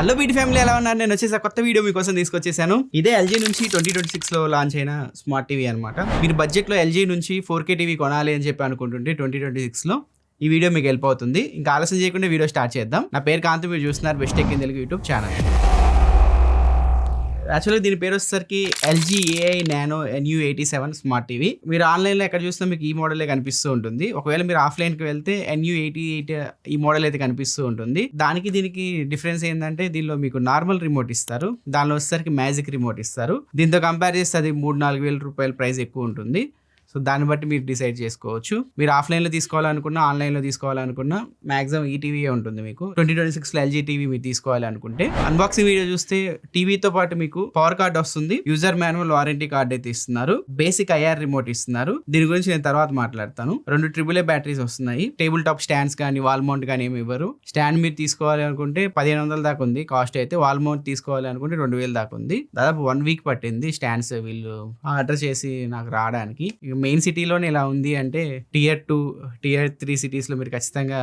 Hello BT family, ఎలా ఉన్నారు? నేను వచ్చేసి కొత్త వీడియో మీకోసం తీసుకొచ్చేసాను. ఇదే ఎల్జీ నుంచి 2026 లో లాంచ్ అయిన స్మార్ట్ టీవీ అనమాట. మీరు బడ్జెట్ లో ఎల్జీ నుంచి 4K టీవీ కొనాలి అని చెప్పి అనుకుంటుంటే 2026 లో ఈ వీడియో మీకు హెల్ప్ అవుతుంది. ఇంకా ఆలస్యం చేయకుండా వీడియో స్టార్ట్ చేద్దాం. నా పేరు కాంతి, మీరు చూస్తున్నారు best tech in Telugu YouTube channel. యాక్చువల్గా దీని పేరు వచ్చేసరికి LG AI nano NU87 smart TV. మీరు ఆన్లైన్లో ఎక్కడ చూసినా మీకు ఈ మోడలే కనిపిస్తూ ఉంటుంది. ఒకవేళ మీరు ఆఫ్లైన్కి వెళ్తే NU88 ఈ మోడల్ అయితే కనిపిస్తూ ఉంటుంది. దీనికి డిఫరెన్స్ ఏంటంటే దీనిలో మీకు నార్మల్ రిమోట్ ఇస్తారు, దానిలో వచ్చేసరికి మ్యాజిక్ రిమోట్ ఇస్తారు. దీంతో కంపేర్ చేస్తే అది 3-4 వేల రూపాయల ప్రైస్ ఎక్కువ ఉంటుంది. సో దాన్ని బట్టి మీరు డిసైడ్ చేసుకోవచ్చు. మీరు ఆఫ్లైన్లో తీసుకోవాలనుకున్నా, ఆన్లైన్లో తీసుకోవాలనుకున్నా మ్యాక్సిమం ఈ టీవీ ఉంటుంది మీకు. 2026లో ఎల్జీ టీవీ మీరు తీసుకోవాలనుకుంటే అన్బాక్సింగ్ వీడియో చూస్తే టీవీతో పాటు మీకు పవర్ కార్డ్ వస్తుంది, యూజర్ మాన్యువల్ వారంటీ కార్డ్ అయితే ఇస్తున్నారు, బేసిక్ IR రిమోట్ ఇస్తున్నారు. దీని గురించి నేను తర్వాత మాట్లాడతాను. 2 AAA బ్యాటరీస్ వస్తున్నాయి. టేబుల్ టాప్ స్టాండ్స్ కానీ వాల్ మౌంట్ కానీ ఏమి ఇవ్వరు. స్టాండ్ మీరు తీసుకోవాలి అనుకుంటే 1500 దాకా ఉంది కాస్ట్ అయితే. వాల్ మౌంట్ తీసుకోవాలి అనుకుంటే 2000 దాకా ఉంది. దాదాపు 1 వీక్ పట్టింది స్టాండ్స్ వీళ్ళు ఆర్డర్ చేసి నాకు రావడానికి. మెయిన్ సిటీలోనే ఇలా ఉంది అంటే Tier 2, Tier 3 సిటీస్లో మీరు ఖచ్చితంగా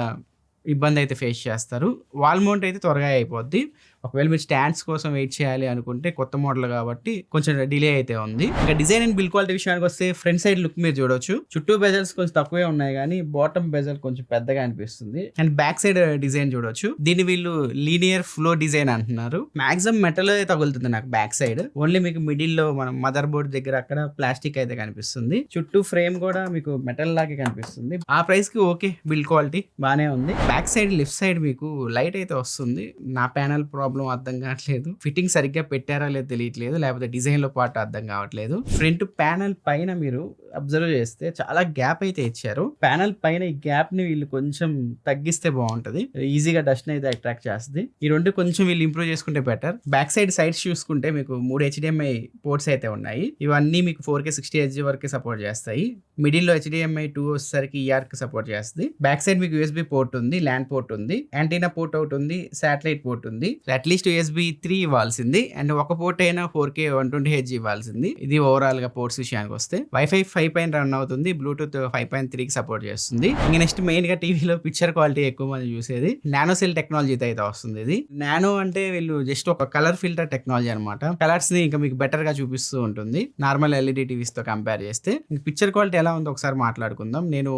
ఇబ్బంది అయితే ఫేస్ చేస్తారు. వాల్ మౌంట్ అయితే త్వరగా అయిపోద్ది. ఒకవేళ మీరు స్టాండ్స్ కోసం వెయిట్ చేయాలి అనుకుంటే కొత్త మోడల్ కాబట్టి కొంచెం డిలే అయితే ఉంది. ఇంకా డిజైన్ అండ్ బిల్ క్వాలిటీ విషయానికి వస్తే ఫ్రంట్ సైడ్ లుక్ మీరు చూడొచ్చు. చుట్టూ బెజల్స్ కొంచెం తక్కువే ఉన్నాయి కానీ బాటమ్ బెజల్ కొంచెం పెద్దగా అనిపిస్తుంది. అండ్ బ్యాక్ సైడ్ డిజైన్ చూడొచ్చు. దీన్ని వీళ్ళు లీనియర్ ఫ్లో డిజైన్ అంటున్నారు. మాక్సిమం మెటల్ తగులుతుంది నాకు బ్యాక్ సైడ్. ఓన్లీ మీకు మిడిల్ లో మనం మదర్ బోర్డ్ దగ్గర అక్కడ ప్లాస్టిక్ అయితే కనిపిస్తుంది. చుట్టూ ఫ్రేమ్ కూడా మీకు మెటల్ లాగే కనిపిస్తుంది. ఆ ప్రైస్ కి ఓకే, బిల్ క్వాలిటీ బానే ఉంది. బ్యాక్ సైడ్ లెఫ్ట్ సైడ్ మీకు లైట్ అయితే వస్తుంది. నా ప్యానల్ ప్రాబ్లం అర్థం కావట్లేదు, ఫిట్టింగ్ సరిగ్గా పెట్టారా లేదు తెలియట్లేదు, లేకపోతే డిజైన్ లో పాటు అర్థం కావట్లేదు. ఫ్రంట్ ప్యానల్ పైన మీరు అబ్జర్వ్ చేస్తే చాలా గ్యాప్ అయితే ఇచ్చారు. ప్యానల్ పైన ఈ గ్యాప్ ని వీళ్ళు కొంచెం తగ్గిస్తే బాగుంటది. ఈజీగా డస్ట్ అయితే అట్రాక్ట్ చేస్తుంది. ఈ రెండు కొంచెం వీళ్ళు ఇంప్రూవ్ చేసుకుంటే బెటర్. బ్యాక్ సైడ్ సైడ్స్ చూసుకుంటే మీకు 3 HDMI పోర్ట్స్ అయితే ఉన్నాయి. ఇవన్నీ మీకు 4K 60Hz వరకు సపోర్ట్ చేస్తాయి. మిడిల్ లో HDMI 2 వచ్చేసరికి ER కి సపోర్ట్ చేస్తుంది. బ్యాక్ సైడ్ మీకు USB పోర్ట్ ఉంది, ల్యాండ్ పోర్ట్ ఉంది, యాంటీనా పోర్ట్ ఒకటి ఉంది, శాటిలైట్ పోర్ట్ ఉంది. అట్లీస్ట్ USB 3 ఇవ్వాల్సింది. అండ్ ఒక పోర్ట్ అయినా 4K 120Hz ఇవ్వాల్సింది. ఇది ఓవరాల్ గా పోర్ట్స్ విషయానికి వస్తే వైఫై 5 పైన రన్ అవుతుంది, బ్లూటూత్ 5.3కి సపోర్ట్ చేస్తుంది. ఇంకా నెక్స్ట్ మెయిన్ గా టీవీలో పిక్చర్ క్వాలిటీ ఎక్కువ మంది చూసేది నానో సెల్ టెక్నాలజీతో అయితే వస్తుంది. ఇది నానో అంటే వీళ్ళు జస్ట్ ఒక కలర్ ఫిల్టర్ టెక్నాలజీ అనమాట. కలర్స్ ని ఇంకా మీకు బెటర్ గా చూపిస్తూ ఉంటుంది నార్మల్ LED టీవీస్ తో కంపేర్ చేస్తే. పిక్చర్ క్వాలిటీ ఎలా ఉందో ఒకసారి మాట్లాడుకుందాం. నేను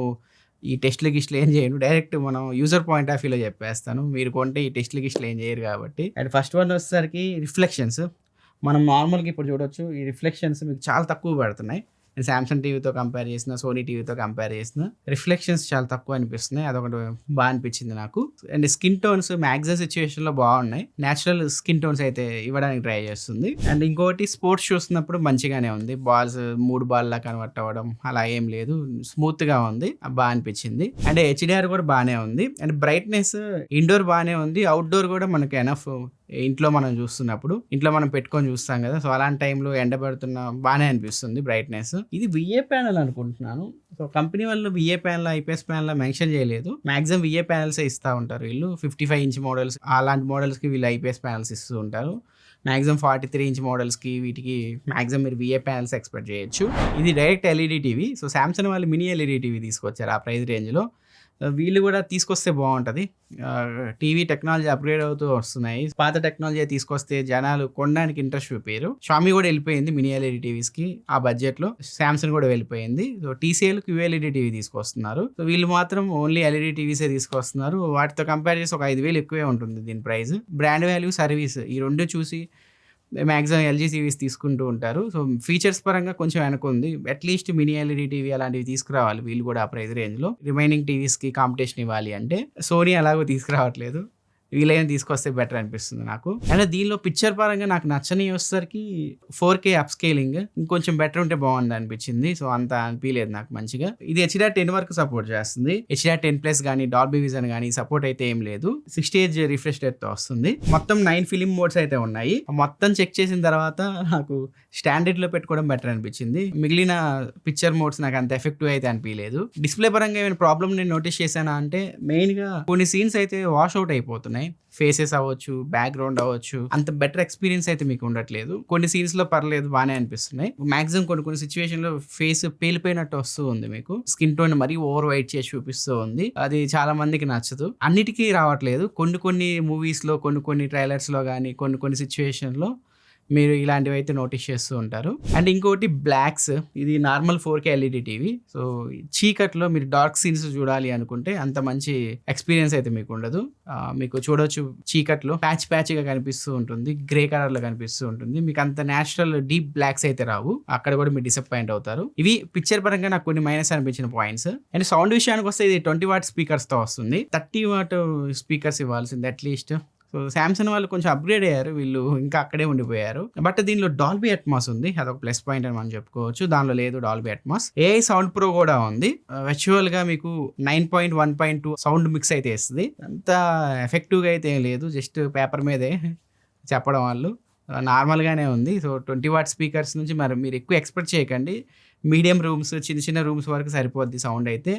ఈ టెస్ట్లు గిస్ట్లు ఏం చేయను, డైరెక్ట్ మనం యూజర్ పాయింట్ ఆఫ్ వ్యూలో చెప్పేస్తాను. మీరు కొంటే ఈ టెస్ట్లు గిస్ట్లు ఏం చేయరు కాబట్టి. అండ్ ఫస్ట్ వన్ వచ్చేసరికి రిఫ్లెక్షన్స్. మనం నార్మల్గా ఇప్పుడు చూడొచ్చు, ఈ రిఫ్లెక్షన్స్ మీకు చాలా తక్కువ పడుతున్నాయి. నేను సామ్సంగ్ టీవీతో కంపేర్ చేసిన, సోనీ టీవీతో కంపేర్ చేసిన రిఫ్లెక్షన్స్ చాలా తక్కువ అనిపిస్తున్నాయి. అదొకటి బాగా అనిపించింది నాకు. And skin tones maximum situation లో బాగున్నాయి. నేచురల్ స్కిన్ టోన్స్ అయితే ఇవ్వడానికి ట్రై చేస్తుంది. అండ్ ఇంకోటి స్పోర్ట్స్ చూస్తున్నప్పుడు మంచిగానే ఉంది. బాల్స్ 3 బాల్ లా కన్వర్ట్ అవ్వడం అలా ఏం లేదు, స్మూత్ గా ఉంది, బాగా అనిపించింది. అండ్ HDR కూడా బాగానే ఉంది. అండ్ బ్రైట్నెస్ ఇండోర్ బాగానే ఉంది, అవుట్డోర్ కూడా మనకి ఎనఫ్. ఇంట్లో మనం చూస్తున్నప్పుడు ఇంట్లో మనం పెట్టుకొని చూస్తాం కదా, సో అలాంటి టైంలో ఎండ పెడుతున్న బాగానే అనిపిస్తుంది బ్రైట్నెస్. ఇది VA ప్యానల్ అనుకుంటున్నాను. సో కంపెనీ వాళ్ళు VA panel IPS panel mention చేయలేదు. మాక్సిమం VA ప్యానల్స్ ఇస్తూ ఉంటారు వీళ్ళు. 55 ఇంచ్ మోడల్స్ అలాంటి మోడల్స్కి వీళ్ళు IPS ప్యానల్స్ ఇస్తూ ఉంటారు. మాక్సిమం 43 ఇంచ్ మోడల్స్కి వీటికి మాక్సిమం మీరు VA ప్యానల్స్ ఎక్స్పెక్ట్ చేయొచ్చు. ఇది direct LED TV. So Samsung వాళ్ళు మినీ LED టీవీ తీసుకొచ్చారు ఆ ప్రైస్ రేంజ్లో. వీళ్ళు కూడా తీసుకొస్తే బాగుంటుంది. టీవీ టెక్నాలజీ అప్గ్రేడ్ అవుతూ వస్తున్నాయి. పాత టెక్నాలజీ తీసుకొస్తే జనాలు కొనడానికి ఇంట్రెస్ట్ చూపారు. షామీ కూడా వెళ్ళిపోయింది మినీ LED టీవీస్కి ఆ బడ్జెట్లో. సామ్సంగ్ కూడా వెళ్ళిపోయింది. సో TCL QLED టీవీ తీసుకొస్తున్నారు. సో వీళ్ళు మాత్రం ఓన్లీ LED టీవీసే తీసుకొస్తున్నారు. వాటితో కంపేర్ చేసి ఒక 5000 ఎక్కువే ఉంటుంది దీని ప్రైస్. బ్రాండ్ వాల్యూ, సర్వీస్ ఈ రెండు చూసి మ్యాక్సిమం LG టీవీస్ తీసుకుంటూ ఉంటారు. సో ఫీచర్స్ పరంగా కొంచెం వెనకుంది. అట్లీస్ట్ మినీ LED టీవీ అలాంటివి తీసుకురావాలి వీళ్ళు కూడా ఆ ప్రైస్ రేంజ్లో. రిమైనింగ్ టీవీస్కి కాంపిటీషన్ ఇవ్వాలి అంటే సోనీ అలాగో తీసుకురావట్లేదు, వీళ్ళేం తీసుకొస్తే బెటర్ అనిపిస్తుంది నాకు. అండ్ దీనిలో పిక్చర్ పరంగా నాకు నచ్చని వచ్చేసరికి 4K అప్స్కేలింగ్ ఇంకొంచెం బెటర్ ఉంటే బాగుంది అనిపించింది. సో అంత అనిపించలేదు నాకు మంచిగా. ఇది HDR10 వరకు సపోర్ట్ చేస్తుంది. HDR10+ కానీ డాల్బీ విజన్ కానీ సపోర్ట్ అయితే ఏం లేదు. 60Hz రిఫ్రెష్ రేట్ తో వస్తుంది. మొత్తం 9 ఫిలిం మోడ్స్ అయితే ఉన్నాయి. మొత్తం చెక్ చేసిన తర్వాత నాకు స్టాండర్డ్ లో పెట్టుకోవడం బెటర్ అనిపించింది. మిగిలిన పిక్చర్ మోడ్స్ నాకు అంత ఎఫెక్టివ్ అయితే అనిపించలేదు. డిస్ప్లే పరంగా ఏమైనా ప్రాబ్లమ్ నేను నోటీస్ చేశానా అంటే మెయిన్ గా కొన్ని సీన్స్ అయితే వాష్ అవుట్ అయిపోతున్నాయి. ఉన్నాయి. ఫేసెస్ అవ్వచ్చు, బ్యాక్గ్రౌండ్ అవ్వచ్చు, అంత బెటర్ ఎక్స్పీరియన్స్ అయితే మీకు ఉండట్లేదు. కొన్ని సీన్స్ లో పర్లేదు, బాగానే అనిపిస్తున్నాయి. మాక్సిమం కొన్ని సిచ్యువేషన్ లో ఫేస్ పేలిపోయినట్టు వస్తూ ఉంది. మీకు స్కిన్ టోన్ మరీ ఓవర్ వైట్ చేసి చూపిస్తూ ఉంది. అది చాలా మందికి నచ్చదు. అన్నిటికీ రావట్లేదు. కొన్ని మూవీస్ లో, కొన్ని ట్రైలర్స్ లో కానీ కొన్ని సిచ్యువేషన్ లో మీరు ఇలాంటివి అయితే నోటీస్ చేస్తూ ఉంటారు. అండ్ ఇంకోటి బ్లాక్స్, ఇది normal 4K LED TV. So చీకట్లో మీరు డార్క్ సీన్స్ చూడాలి అనుకుంటే అంత మంచి ఎక్స్పీరియన్స్ అయితే మీకు ఉండదు. మీకు చూడొచ్చు, చీకట్లో ప్యాచ్గా కనిపిస్తూ ఉంటుంది, గ్రే కలర్ లో కనిపిస్తూ ఉంటుంది. మీకు అంత నేచురల్ డీప్ బ్లాక్స్ అయితే రావు. అక్కడ కూడా మీరు డిసప్పాయింట్ అవుతారు. ఇవి పిక్చర్ పరంగా నాకు కొన్ని మైనస్ అనిపించిన పాయింట్స్. అండ్ సౌండ్ విషయానికి వస్తే ఇది 20 వాట్ స్పీకర్స్ తో వస్తుంది. 30 వాట్ స్పీకర్స్ ఇవ్వాల్సింది అట్లీస్ట్. సో శాంసంగ్ వాళ్ళు కొంచెం అప్గ్రేడ్ అయ్యారు, వీళ్ళు ఇంకా అక్కడే ఉండిపోయారు. బట్ దీనిలో డాల్బీ అట్మాస్ ఉంది, అదొక ప్లస్ పాయింట్ అని మనం చెప్పుకోవచ్చు. దానిలో లేదు Dolby Atmos. AI sound pro కూడా ఉంది. వర్చువల్ గా మీకు 9.1.2 సౌండ్ మిక్స్ అయితే ఇస్తుంది. అంత ఎఫెక్టివ్ గా అయితే ఏం లేదు, జస్ట్ పేపర్ మీదే చెప్పడం వాళ్ళు. నార్మల్గానే ఉంది. సో 20 వాట్ స్పీకర్స్ నుంచి మరి మీరు ఎక్కువ ఎక్స్పెక్ట్ చేయకండి. మీడియం రూమ్స్, చిన్న రూమ్స్ వరకు సరిపోద్ది సౌండ్ అయితే.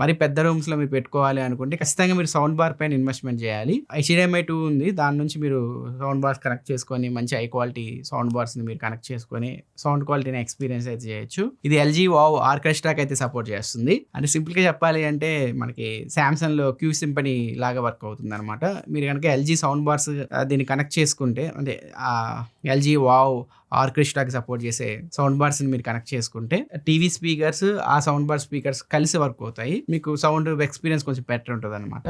మరి పెద్ద రూమ్స్లో మీరు పెట్టుకోవాలి అనుకుంటే ఖచ్చితంగా మీరు సౌండ్ బార్ పైన ఇన్వెస్ట్మెంట్ చేయాలి. HDMI 2 ఉంది, దాని నుంచి మీరు సౌండ్ బార్స్ కనెక్ట్ చేసుకొని మంచి హై క్వాలిటీ సౌండ్ బార్స్ని మీరు కనెక్ట్ చేసుకొని సౌండ్ క్వాలిటీని ఎక్స్పీరియన్స్ అయితే చేయొచ్చు. ఇది LG వావ్ ఆర్కెస్ట్రాకి అయితే సపోర్ట్ చేస్తుంది. అంటే సింపుల్గా చెప్పాలి అంటే మనకి శాంసంగ్లో Q సింఫనీ లాగా వర్క్ అవుతుంది అనమాట. మీరు కనుక LG సౌండ్ బార్స్ దీన్ని కనెక్ట్ చేసుకుంటే, అంటే LG వావ్ ఆర్కెస్ట్రాకి సపోర్ట్ చేసే సౌండ్ బార్స్ని మీరు కనెక్ట్ చేసుకుంటే టీవీ స్పీకర్స్, ఆ సౌండ్ బార్ స్పీకర్స్ కలిసి వర్క్ అవుతాయి. మీకు సౌండ్ ఎక్స్పీరియన్స్ కొంచెం బెటర్ ఉంటుంది అనమాట.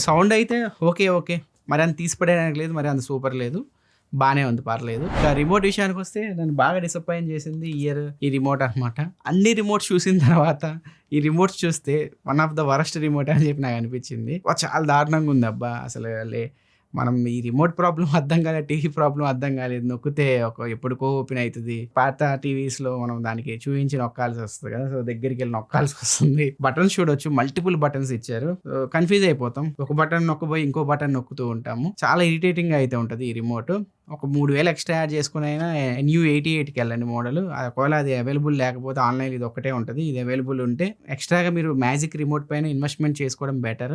సౌండ్ అయితే ఓకే, మరి అంత తీసిపడేయడానికి లేదు, మరి అంత సూపర్ లేదు, బాగానే ఉంది, పర్లేదు. ఇంకా రిమోట్ విషయానికి వస్తే నన్ను బాగా డిసప్పాయింట్ చేసింది ఈ రిమోట్ అనమాట. అన్ని రిమోట్స్ చూసిన తర్వాత ఈ రిమోట్స్ చూస్తే one of the worst remote అని చెప్పి నాకు అనిపించింది. చాలా దారుణంగా ఉంది అబ్బా. అసలు మనం ఈ రిమోట్ ప్రాబ్లం అర్థం కాలేదు, టీవీ ప్రాబ్లం అర్థం కాలేదు. నొక్కితే ఎప్పుడుకో ఓపెన్ అవుతుంది. పాత టీవీస్లో మనం దానికి చూపించి నొక్కాల్సి వస్తుంది కదా, సో దగ్గరికి వెళ్ళి నొక్కాల్సి వస్తుంది. బటన్స్ చూడొచ్చు, మల్టిపుల్ బటన్స్ ఇచ్చారు. కన్ఫ్యూజ్ అయిపోతాం, ఒక బటన్ నొక్కబోయి ఇంకో బటన్ నొక్కుతూ ఉంటాము. చాలా ఇరిటేటింగ్ అయితే ఉంటుంది ఈ రిమోట్. ఒక 3000 ఎక్స్ట్రా యాడ్ చేసుకుని అయినా NU88కి వెళ్ళండి మోడల్. ఒకవేళ అది అవైలబుల్ లేకపోతే ఆన్లైన్ ఇది ఒకటే ఉంటుంది. ఇది అవైలబుల్ ఉంటే ఎక్స్ట్రాగా మీరు మ్యాజిక్ రిమోట్ పైన ఇన్వెస్ట్మెంట్ చేసుకోవడం బెటర్.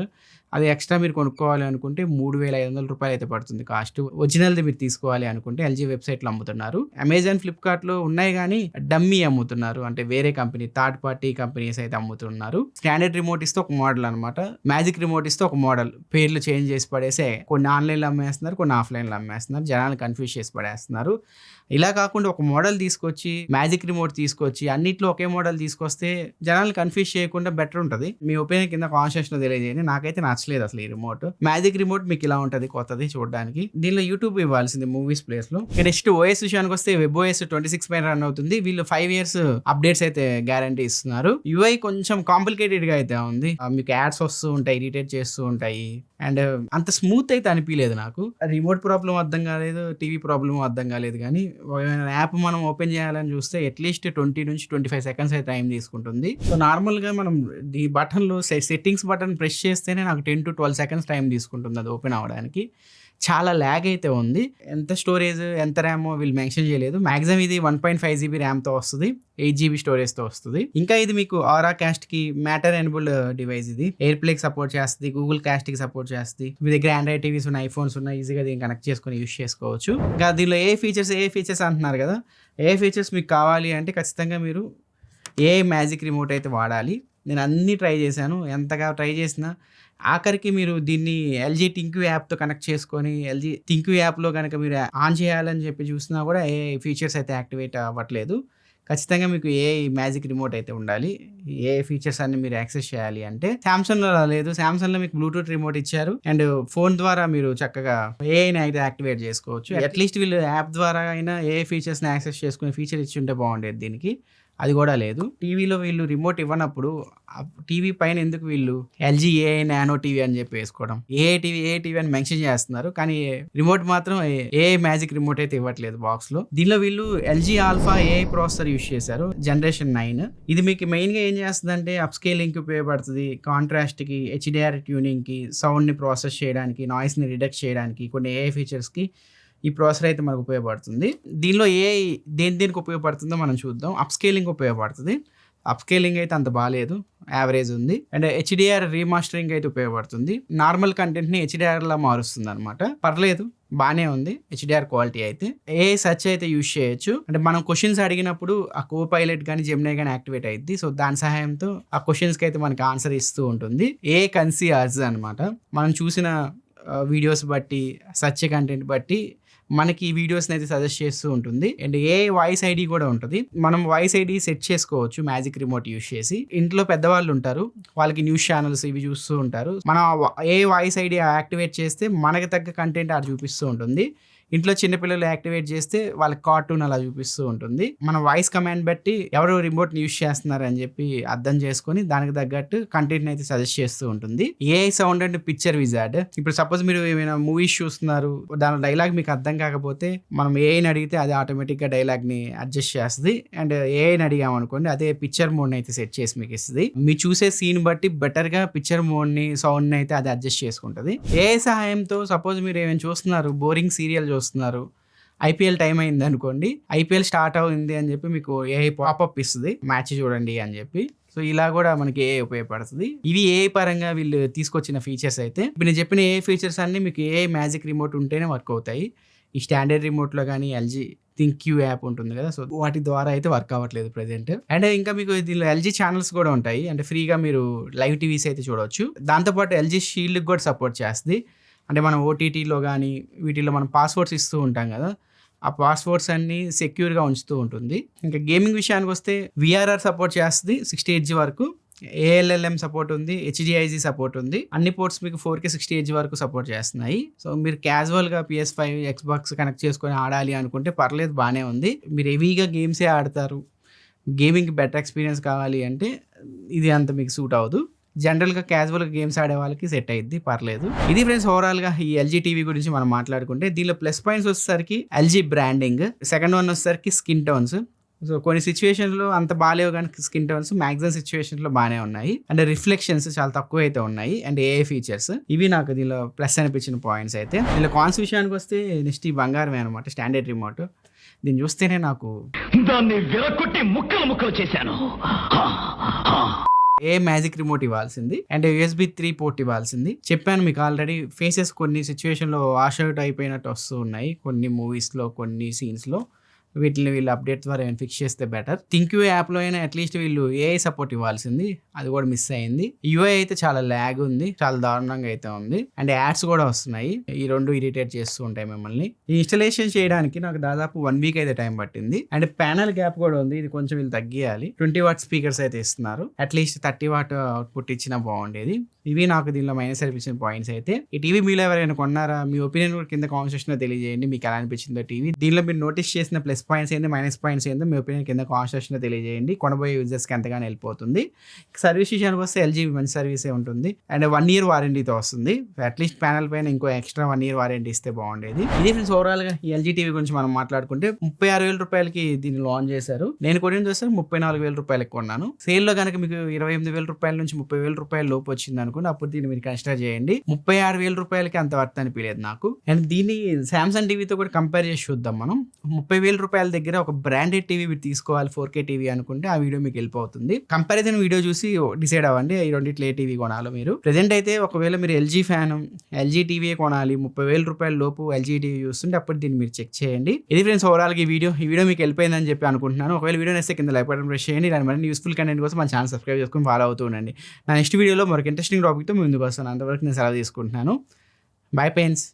అది ఎక్స్ట్రా మీరు కొనుక్కోవాలి అనుకుంటే 3500 రూపాయలు అయితే పడుతుంది కాస్ట్. ఒరిజినల్ది మీరు తీసుకోవాలి అనుకుంటే LG వెబ్సైట్లో అమ్ముతున్నారు. అమెజాన్, ఫ్లిప్కార్ట్లో ఉన్నాయి కానీ డమ్మీ అమ్ముతున్నారు, అంటే వేరే కంపెనీ, థర్డ్ పార్టీ కంపెనీస్ అయితే అమ్ముతున్నారు. స్టాండర్డ్ రిమోట్ ఇస్తే ఒక మోడల్ అనమాట, మ్యాజిక్ రిమోట్ ఇస్తే ఒక మోడల్. పేర్లు చేంజ్ చేసి పడేసే కొన్ని ఆన్లైన్లో అమ్మేస్తున్నారు, కొన్ని ఆఫ్లైన్లో అమ్మేస్తున్నారు. జనాలు కన్ఫ్యూజ్ చేసి పడేస్తున్నారు. ఇలా కాకుండా ఒక మోడల్ తీసుకొచ్చి, మ్యాజిక్ రిమోట్ తీసుకొచ్చి అన్నిట్లో ఒకే మోడల్ తీసుకొస్తే జనాలు కన్ఫ్యూజ్ చేయకుండా బెటర్ ఉంటుంది. మీ ఒపీనియన్ కింద కామెంట్ సెక్షన్లో తెలియజేయండి. నాకైతే నచ్చలేదు అసలు ఈ రిమోట్. మ్యాజిక్ రిమోట్ మీకు ఇలా ఉంటుంది, కొత్తది చూడడానికి. దీనిలో యూట్యూబ్ ఇవ్వాల్సింది మూవీస్ ప్లేస్ లో. నెక్స్ట్ OS విషయానికి వస్తే WebOS 26 పైన రన్ అవుతుంది. వీళ్ళు 5 years అప్డేట్స్ అయితే గ్యారంటీ ఇస్తున్నారు. UI కొంచెం కాంప్లికేటెడ్ గా అయితే ఉంది. మీకు యాడ్స్ వస్తూ ఉంటాయి, ఇరిటేట్ చేస్తూ ఉంటాయి. అండ్ అంత స్మూత్ అయితే అనిపించలేదు నాకు. రిమోట్ ప్రాబ్లం అర్థం కాలేదు, టీవీ ప్రాబ్లం అర్థం కాలేదు. కానీ యాప్ మనం ఓపెన్ చేయాలని చూస్తే అట్లీస్ట్ 20 నుంచి 25 seconds అయితే టైం తీసుకుంటుంది. సో నార్మల్గా మనం ఈ బటన్లో సెట్టింగ్స్ బటన్ ప్రెస్ చేస్తేనే నాకు 10 to 12 seconds టైం తీసుకుంటుంది అది ఓపెన్ అవ్వడానికి. చాలా ల్యాగ్ అయితే ఉంది. ఎంత స్టోరేజ్, ఎంత ర్యామో వీళ్ళు మెన్షన్ చేయలేదు. మ్యాక్సిమం ఇది 1.5 GB ర్యామ్తో వస్తుంది, 8 GB స్టోరేజ్తో వస్తుంది. ఇంకా ఇది మీకు ఆరా క్యాస్ట్కి మ్యాటర్ ఎనేబుల్డ్ డివైస్. ఇది ఎయిర్ ప్లేకి సపోర్ట్ చేస్తుంది, గూగుల్ క్యాస్ట్కి సపోర్ట్ చేస్తుంది. మీ దగ్గర ఆండ్రాయిడ్ టీవీస్ ఉన్నాయి, ఐఫోన్స్ ఉన్నాయి, ఈజీగా దీన్ని కనెక్ట్ చేసుకొని యూస్ చేసుకోవచ్చు. ఇంకా దీనిలో ఏ ఫీచర్స్ అంటున్నారు కదా, ఏ ఫీచర్స్ మీకు కావాలి అంటే ఖచ్చితంగా మీరు మ్యాజిక్ రిమోట్ అయితే వాడాలి. నేను అన్నీ ట్రై చేశాను, ఎంతగా ట్రై చేసినా ఆఖరికి మీరు దీన్ని LG థింక్యూ యాప్తో కనెక్ట్ చేసుకొని LG థింక్యూ యాప్లో కనుక మీరు ఆన్ చేయాలని చెప్పి చూసినా కూడా ఏ ఫీచర్స్ అయితే యాక్టివేట్ అవ్వట్లేదు. ఖచ్చితంగా మీకు మ్యాజిక్ రిమోట్ అయితే ఉండాలి. ఫీచర్స్ అన్ని మీరు యాక్సెస్ చేయాలి అంటే. శాంసంగ్లో లేదు, శాంసంగ్లో మీకు బ్లూటూత్ రిమోట్ ఇచ్చారు అండ్ ఫోన్ ద్వారా మీరు చక్కగా ఏఐని అయితే యాక్టివేట్ చేసుకోవచ్చు. అట్లీస్ట్ వీళ్ళు యాప్ ద్వారా అయినా ఫీచర్స్ని యాక్సెస్ చేసుకునే ఫీచర్ ఇచ్చి ఉంటే బాగుండేది దీనికి. అది కూడా లేదు. టీవీలో వీళ్ళు రిమోట్ ఇవ్వనప్పుడు టీవీ పైన ఎందుకు వీళ్ళు ఎల్జీ ఏఐ నానో టీవీ అని చెప్పి వేసుకోవడం, ఏ టీవీ అని మెన్షన్ చేస్తున్నారు, కానీ రిమోట్ మాత్రం ఏ మ్యాజిక్ రిమోట్ అయితే ఇవ్వట్లేదు బాక్స్ లో. దీనిలో వీళ్ళు LG alpha AI processor use చేశారు, జనరేషన్ 9. ఇది మీకు మెయిన్ గా ఏం చేస్తుందంటే అప్ స్కేలింగ్ కి ఉపయోగపడుతుంది, కాంట్రాస్ట్ కి, హెచ్డిఆర్ ట్యూనింగ్ కి, సౌండ్ ని ప్రాసెస్ చేయడానికి, నాయిస్ ని రిడక్ట్ చేయడానికి, కొన్ని ఏఐ ఫీచర్స్ కి ఈ ప్రాసెసర్ అయితే మనకు ఉపయోగపడుతుంది. దీనిలో ఏఐ దేనికి ఉపయోగపడుతుందో మనం చూద్దాం. అప్ స్కేలింగ్ ఉపయోగపడుతుంది. అప్ స్కేలింగ్ అయితే అంత బాగాలేదు, యావరేజ్ ఉంది. అండ్ హెచ్డిఆర్ రీమాస్టరింగ్ అయితే ఉపయోగపడుతుంది. నార్మల్ కంటెంట్ని హెచ్డిఆర్లా మారుస్తుంది అనమాట. పర్లేదు, బాగానే ఉంది హెచ్డిఆర్ క్వాలిటీ అయితే. ఏ సెర్చ్ అయితే యూజ్ చేయొచ్చు. అంటే మనం క్వశ్చన్స్ అడిగినప్పుడు ఆ కో పైలట్ కానీ జెమినీ కానీ యాక్టివేట్ అయ్యింది. సో దాని సహాయంతో ఆ క్వశ్చన్స్కి అయితే మనకి ఆన్సర్ ఇస్తూ ఉంటుంది. ఏ కన్సియర్స్ అనమాట. మనం చూసిన వీడియోస్ బట్టి, సెర్చ్ కంటెంట్ బట్టి మనకి ఈ వీడియోస్ని అయితే సజెస్ట్ చేస్తూ ఉంటుంది. అండ్ ఏ వాయిస్ ఐడి కూడా ఉంటుంది. మనం వాయిస్ ఐడి సెట్ చేసుకోవచ్చు మ్యాజిక్ రిమోట్ యూస్ చేసి. ఇంట్లో పెద్దవాళ్ళు ఉంటారు, వాళ్ళకి న్యూస్ ఛానల్స్ ఇవి చూస్తూ ఉంటారు. మనం ఏ వాయిస్ ఐడి యాక్టివేట్ చేస్తే మనకి తగ్గ కంటెంట్ అది చూపిస్తూ ఉంటుంది. ఇంట్లో చిన్నపిల్లలు యాక్టివేట్ చేస్తే వాళ్ళకి కార్టూన్ అలా చూపిస్తూ ఉంటుంది. మన వాయిస్ కమాండ్ బట్టి ఎవరు రిమోట్ని యూస్ చేస్తున్నారు అని చెప్పి అర్థం చేసుకొని దానికి తగ్గట్టు కంటెంట్ అయితే సజెస్ట్ చేస్తూ ఉంటుంది. AI sound and picture wizard. ఇప్పుడు సపోజ్ మీరు ఏమైనా మూవీస్ చూస్తున్నారు, దాని డైలాగ్ మీకు అర్థం కాకపోతే మనం ఏఐని అడిగితే అది ఆటోమేటిక్గా డైలాగ్ని అడ్జస్ట్ చేస్తుంది. అండ్ ఏఐని అడిగామనుకోండి, అదే పిక్చర్ మోడ్ని అయితే సెట్ చేసి మీకు ఇస్తుంది. మీరు చూసే సీన్ బట్టి బెటర్గా పిక్చర్ మోడ్ని, సౌండ్ని అయితే అది అడ్జస్ట్ చేసుకుంటుంది. ఏఐ సహాయంతో సపోజ్ మీరు ఏమైనా చూస్తున్నారు, బోరింగ్ సీరియల్ చూస్తున్నారు, ఐపీఎల్ టైం అయింది అనుకోండి, ఐపీఎల్ స్టార్ట్ అవుతుంది అని చెప్పి మీకు ఏఐ పాపప్ ఇస్తుంది, మ్యాచ్ చూడండి అని చెప్పి. సో ఇలా కూడా మనకి ఏఐ ఉపయోగపడుతుంది. ఇవి ఏఐ పరంగా వీళ్ళు తీసుకొచ్చిన ఫీచర్స్ అయితే. ఇప్పుడు నేను చెప్పిన ఏఐ ఫీచర్స్ అన్ని మీకు ఏఐ మ్యాజిక్ రిమోట్ ఉంటేనే వర్క్ అవుతాయి. ఈ స్టాండర్డ్ రిమోట్లో కానీ ఎల్జీ థింక్యూ యాప్ ఉంటుంది కదా, సో వాటి ద్వారా అయితే వర్క్ అవ్వట్లేదు ప్రెజెంట్. అండ్ ఇంకా మీకు దీనిలో ఎల్జీ ఛానల్స్ కూడా ఉంటాయి, అంటే ఫ్రీగా మీరు లైవ్ టీవీస్ అయితే చూడవచ్చు. దాంతోపాటు ఎల్జీ షీల్డ్కి కూడా సపోర్ట్ చేస్తుంది. అంటే మనం ఓటీటీలో కానీ వీటిలో మనం పాస్వర్డ్స్ ఇస్తూ ఉంటాం కదా, ఆ పాస్వర్డ్స్ అన్ని సెక్యూర్గా ఉంచుతూ ఉంటుంది. ఇంకా గేమింగ్ విషయానికి వస్తే విఆర్ఆర్ సపోర్ట్ చేస్తుంది 60Hz వరకు, ఏఎల్ఎల్ఎం సపోర్ట్ ఉంది, హెచ్డిఐజీ సపోర్ట్ ఉంది. అన్ని పోర్ట్స్ మీకు 4K 60Hz వరకు సపోర్ట్ చేస్తున్నాయి. సో మీరు క్యాజువల్గా PS5, Xbox కనెక్ట్ చేసుకొని ఆడాలి అనుకుంటే పర్లేదు, బాగానే ఉంది. మీరు హెవీగా గేమ్సే ఆడతారు, గేమింగ్ బెటర్ ఎక్స్పీరియన్స్ కావాలి అంటే ఇది అంత మీకు సూట్ అవ్వదు. జనరల్గా క్యాజువల్గా గేమ్స్ ఆడే వాళ్ళకి సెట్ అయ్యిద్ది, పర్లేదు. ఇది ఫ్రెండ్స్ ఓవరాల్గా ఈ ఎల్జీ టీవీ గురించి మనం మాట్లాడుకుంటే. దీనిలో ప్లస్ పాయింట్స్ వచ్చేసరికి ఎల్జీ బ్రాండింగ్, సెకండ్ వన్ వచ్చేసరికి స్కిన్ టోన్స్. సో కొన్ని సిచ్యువేషన్లో అంత బాగాలేవు కానీ స్కిన్ టోన్స్ మ్యాక్సిమం సిచ్యువేషన్లో బాగానే ఉన్నాయి. అండ్ రిఫ్లెక్షన్స్ చాలా తక్కువ అయితే ఉన్నాయి. అండ్ ఏఐ ఫీచర్స్, ఇవి నాకు దీనిలో ప్లస్ అనిపించిన పాయింట్స్ అయితే. దీనిలో కాన్స్ విషయానికి వస్తే నెక్స్ట్ ఈ బంగారమే అనమాట, స్టాండర్డ్ రిమోట్. దీన్ని చూస్తేనే నాకు దాన్ని విరగొట్టి ముక్కలు చేశాను. ఏ మ్యాజిక్ రిమోట్ ఇవ్వాల్సింది అండ్ USB 3 పోర్ట్ ఇవ్వాల్సింది. చెప్పాను మీకు ఆల్రెడీ, ఫేసెస్ కొన్ని సిచ్యువేషన్లో వాష్ అవుట్ అయిపోయినట్టు వస్తూ ఉన్నాయి కొన్ని మూవీస్లో, కొన్ని సీన్స్లో. వీటిని వీళ్ళు అప్డేట్ ద్వారా ఫిక్స్ చేస్తే బెటర్. థింక్యూ యాప్లో అయినా అట్లీస్ట్ వీళ్ళు ఏఐ సపోర్ట్ ఇవ్వాల్సింది, అది కూడా మిస్ అయింది. యూఐ అయితే చాలా ల్యాగ్ ఉంది, చాలా దారుణంగా అయితే ఉంది. అండ్ యాడ్స్ కూడా వస్తున్నాయి, ఈ రెండు ఇరిటేట్ చేస్తూ ఉంటాయి మిమ్మల్ని. ఈ ఇన్స్టలేషన్ చేయడానికి నాకు దాదాపు 1 వీక్ అయితే టైం పట్టింది. అండ్ ప్యానల్ గ్యాప్ కూడా ఉంది, ఇది కొంచెం వీళ్ళు తగ్గియాలి. 20W స్పీకర్స్ అయితే ఇస్తున్నారు, అట్లీస్ట్ 30W అవుట్పుట్ ఇచ్చినా బాగుండేది. ఇవి నాకు దీనిలో మైనస్ అనిపించిన పాయింట్స్ అయితే. ఈ టీవీ మీలో ఎవరైనా కొన్నారా, మీ ఒపీనియన్ కూడా కింద కామెంట్ సెక్షన్లో తెలియజేయండి. మీకు ఎలా అనిపించిందో టీవీ, దీనిలో మీరు నోటీస్ చేసిన ప్లస్ పాయింట్స్ ఏంది, మైనస్ పాయింట్స్ ఏందో మీ ఒపీనియన్ కింద కామెంట్ సెక్షన్లో తెలియజేయండి. కొనబోయే యూజర్స్కి ఎంతగానో వెళ్ళిపోతుంది. సర్వీస్ విషయానికి వస్తే ఎల్జీ మంచి సర్వీసే ఉంటుంది. అండ్ 1 year వారంటీతో వస్తుంది. అట్లీస్ట్ ప్యానల్ పైన ఇంకో ఎక్స్ట్రా 1 year వారంటీ ఇస్తే బాగుండేది. ఇది ఫ్రెండ్స్ ఓవరాల్గా ఈ ఎల్జీ టీవీ గురించి మనం మాట్లాడుకుంటే 36,000 రూపాయలకి దీన్ని లాంచ్ చేశారు. నేను కొనిన చూస్తే 34,000 రూపాయలకి కొన్నాను. సేల్లో కనుక మీకు 28,000 రూపాయల నుంచి 30,000 రూపాయల లోపు వచ్చింది అనుకోండి, అప్పుడు దీన్ని మీరు కన్సిడర్ చేయండి. 36,000 రూపాయలకి అంత వర్త్ అనిపించలేదు నాకు. అండ్ దీన్ని సామ్సంగ్ టీవీతో కూడా కంపేర్ చేసి చూద్దాం మనం. 30,000 రూపాయల దగ్గర ఒక బ్రాండెడ్ టీవీ మీరు తీసుకోవాలి 4K టీవీ అనుకుంటే ఆ వీడియో మీకు వెళ్ళిపోతుంది. కంపారిజన్ వీడియో చూసి డిసైడ్ అవ్వండి ఈ రెండిట్లో ఏ టీవీ కొనాలో. మీరు ప్రెజెంట్ అయితే ఒకవేళ మీరు ఎల్జీ ఫ్యాన్, ఎల్జీ టీవీ కొనాలి, 30,000 రూపాయల లోపు ఎల్జీ టీవీ చూస్తుంటే అప్పుడు దీన్ని మీరు చెక్ చేయండి. ఇది ఫ్రెండ్స్ ఓవరాల్గా ఈ వీడియో మీకు వెళ్ళిపోయిందని చెప్పి అనుకుంటున్నాను. ఒకవేళ వీడియో నేస్తే కింద లైక్ బటన్ ప్రెస్ చేయండి. దాని మరి యూస్ఫుల్ కంటెంట్ కోసం మన ఛానల్ సబ్స్క్రైబ్ చేసుకుని ఫాలో అవుతూ ఉండండి. నా నెక్స్ట్ వీడియోలో మరొక ఇంట్రెస్టింగ్ టాపిక్తో ముందుకు వస్తాను. అంతవరకు నేను సెలవు తీసుకుంటున్నాను. Bye friends.